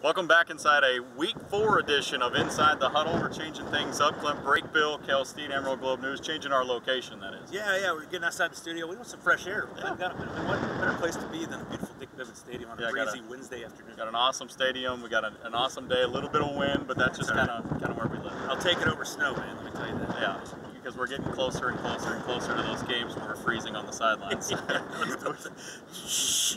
Welcome back inside a Week 4 edition of Inside the Huddle. We're changing things up. Clint Brakebill, Kale, Emerald Globe News, changing our location, that is. Yeah, we're getting outside the studio. We want some fresh air. Yeah. What better place to be than a beautiful Dick Bivens Stadium on a breezy Wednesday afternoon. Got an awesome stadium. We got an awesome day, a little bit of wind, but that's just kind of where we live. I'll take it over snow, man, let me tell you that. Yeah, because we're getting closer and closer and closer to those games where we're freezing on the sidelines.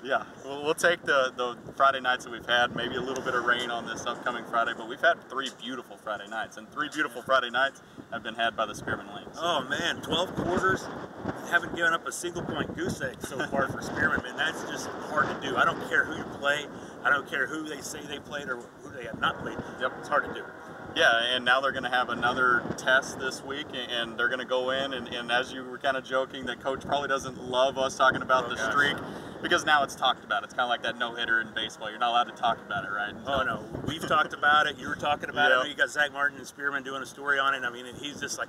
Yeah, we'll take the Friday nights that we've had, maybe a little bit of rain on this upcoming Friday, but we've had 3 beautiful Friday nights, and 3 beautiful Friday nights have been had by the Spearman Lanes. Oh man, 12 quarters, haven't given up a single point goose egg so far for Spearman, man. That's just hard to do. I don't care who you play, I don't care who they say they played or who they have not played. Yep. It's hard to do. Yeah, and now they're going to have another test this week, and they're going to go in, and as you were kind of joking, that coach probably doesn't love us talking about the streak, because now it's talked about. It's kind of like that no-hitter in baseball. You're not allowed to talk about it, right? Oh, no. We've talked about it. You were talking about it. I mean, you got Zach Martin and Spearman doing a story on it. I mean, he's just like,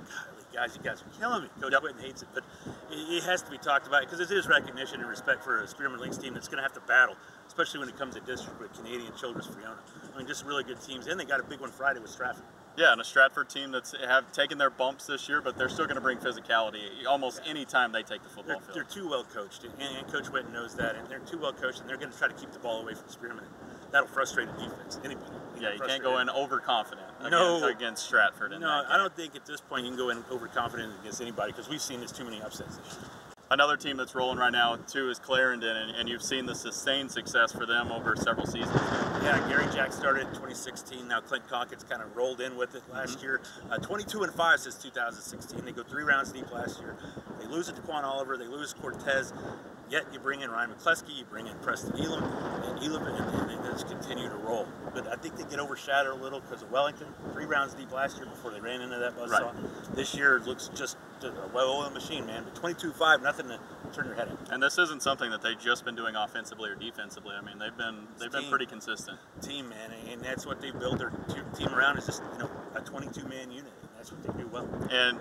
guys, you guys are killing me. Coach Whitten hates it, but it has to be talked about because it is recognition and respect for a Spearman Links team that's going to have to battle, especially when it comes to district with Canadian Children's Friona. I mean, just really good teams, and they got a big one Friday with Stratford. Yeah, and a Stratford team that's have taken their bumps this year, but they're still going to bring physicality almost any time they take the football field. They're too well coached, and Coach Whitten knows that, and they're too well coached, and they're going to try to keep the ball away from Spearman. That'll frustrate a defense, anybody. Yeah, you can't go in overconfident against Stratford. No, I don't think at this point you can go in overconfident against anybody because we've seen this too many upsets this year. Another team that's rolling right now, too, is Clarendon, and you've seen the sustained success for them over several seasons. Yeah, Gary Jack started in 2016. Now Clint Cockett's kind of rolled in with it last year. 22-5 since 2016. They go 3 rounds deep last year. They lose it to Quan Oliver. They lose Cortez. Yet you bring in Ryan McCleskey, you bring in Preston Elam, and they just continue to roll. But I think they get overshadowed a little because of Wellington. 3 rounds deep last year before they ran into that buzzsaw. Right. This year it looks just a well-oiled machine, man. But 22-5, nothing to turn your head at. And this isn't something that they've just been doing offensively or defensively. I mean, they've been pretty consistent. Team, man, and that's what they build their team around is just a 22-man unit. That's what they do well. And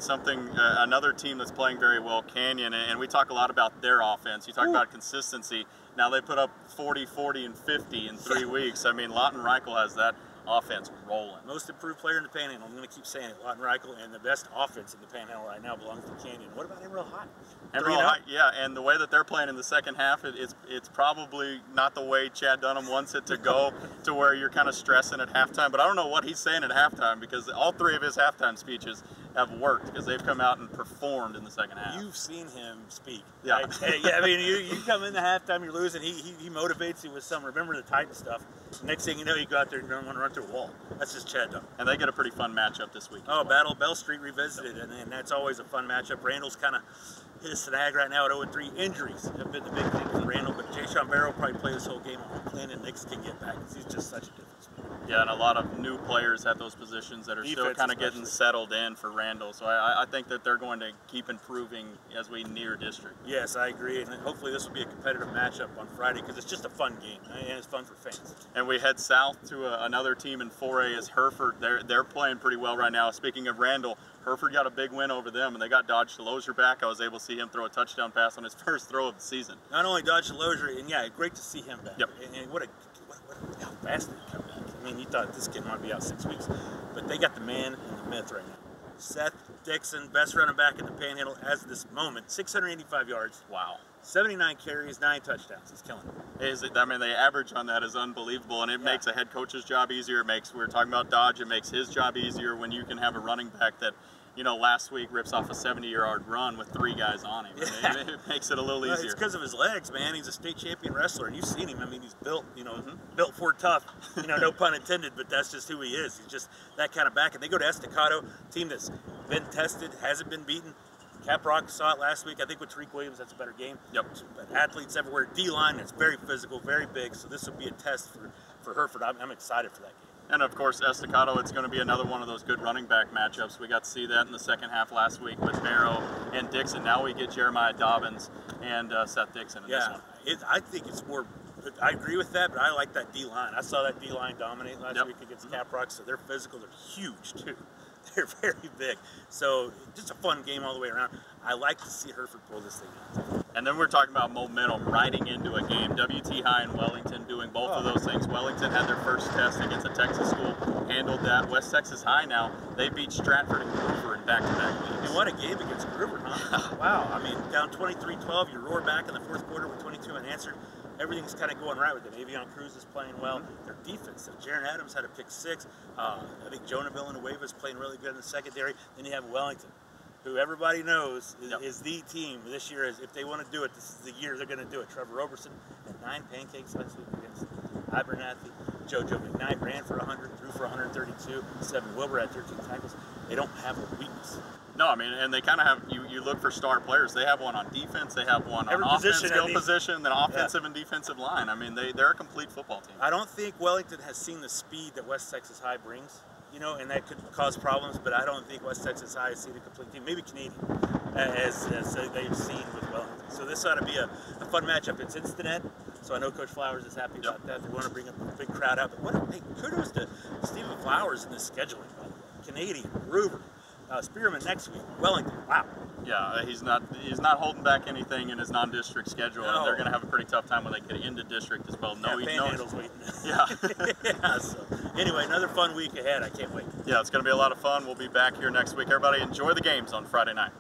another team that's playing very well, Canyon, and we talk a lot about their offense. You talk about consistency. Now they put up 40, 40, and 50 in 3 weeks. I mean, Lawton Reichel has that offense rolling. Most improved player in the Panhandle. I'm going to keep saying it. Lawton Reichel, and the best offense in the Panhandle right now belongs to Canyon. What about Emerald High? Emerald High, yeah, and the way that they're playing in the second half, it's probably not the way Chad Dunham wants it to go, to where you're kind of stressing at halftime. But I don't know what he's saying at halftime, because all 3 of his halftime speeches have worked because they've come out and performed in the second half. You've seen him speak. Yeah. Right? Yeah, I mean, you come in the halftime, you're losing. He motivates you with some, remember the Titan stuff. The next thing you know, you go out there and you don't want to run through a wall. That's just Chad Dunham. And they get a pretty fun matchup this week. Oh, Battle Bell Street revisited, and that's always a fun matchup. Randall's kind of hit a snag right now at 0-3. Injuries have been the big thing for Randall, but Jay Sean Barrow will probably play this whole game on Clint, and Nix can get back because he's just such a difference maker. Yeah, and a lot of new players at those positions that are still kind of getting settled in for Randall. So I think that they're going to keep improving as we near district. Yes, I agree, and hopefully this will be a competitive matchup on Friday because it's just a fun game, and it's fun for fans. And we head south to another team in 4A is Hereford. They're playing pretty well right now. Speaking of Randall, Hereford got a big win over them, and they got Dodge Delosier back. I was able to see him throw a touchdown pass on his first throw of the season. Not only Dodge Delosier, and yeah, great to see him back. Yep. And how fast did he come back? I mean, you thought this kid might be out 6 weeks, but they got the man and the myth right now. Seth Dixon, best running back in the Panhandle as of this moment, 685 yards. Wow. 79 carries, 9 touchdowns. He's killing it. I mean, the average on that is unbelievable, and it makes a head coach's job easier. We were talking about Dodge. It makes his job easier when you can have a running back that, last week rips off a 70-yard run with 3 guys on him. I mean, it makes it a little easier. It's because of his legs, man. He's a state champion wrestler, and you've seen him. I mean, he's built, built for tough. No pun intended, but that's just who he is. He's just that kind of back. And they go to Estacado, team that's been tested, hasn't been beaten. Caprock saw it last week. I think with Tariq Williams, that's a better game. Yep. But athletes everywhere. D-line that's very physical, very big. So this will be a test for Hereford. I'm excited for that game. And of course, Estacado, it's going to be another one of those good running back matchups. We got to see that in the second half last week with Barrow and Dixon. Now we get Jeremiah Dobbins and Seth Dixon in this one. I think it's more. I agree with that, but I like that D-line. I saw that D-line dominate last week against Caprock, so they're physical. They're huge, too. They're very big. So just a fun game all the way around. I like to see Hereford pull this thing out. And then we're talking about momentum riding into a game. WT High and Wellington doing both of those things. Wellington had their first test against a Texas school, handled that. West Texas High now, they beat Stratford and Groover in back-to-back weeks. And what a game against Groover, huh? Wow. I mean, down 23-12, you roar back in the fourth quarter with 22 unanswered. Everything's kind of going right with them. Avion Cruz is playing well. Their defense, Jaron Adams had a pick 6. I think Jonah Villanueva is playing really good in the secondary. Then you have Wellington, who everybody knows is the team this year. If they want to do it, this is the year they're going to do it. Trevor Roberson had 9 pancakes last week against Abernathy. JoJo McKnight ran for 100, threw for 132. 7 Wilbur had 13 tackles. They don't have a weakness. No, I mean, and they kind of have, you look for star players. They have one on defense, they have one on offense, skill position, then offensive and defensive line. I mean, they're a complete football team. I don't think Wellington has seen the speed that West Texas High brings, you know, and that could cause problems, but I don't think West Texas High has seen a complete team, maybe Canadian, as they've seen with Wellington. So this ought to be a fun matchup. It's Cincinnati, so I know Coach Flowers is happy about that. They want to bring a big crowd out. But kudos to Stephen Flowers in this scheduling, by the way. Canadian, Groover, Spearman next week, Wellington. Wow. Yeah, he's not holding back anything in his non-district schedule. No. And they're going to have a pretty tough time when they get into district as well. No, Panhandle's waiting. Yeah. Yeah. So anyway, another fun week ahead. I can't wait. Yeah, it's going to be a lot of fun. We'll be back here next week. Everybody enjoy the games on Friday night.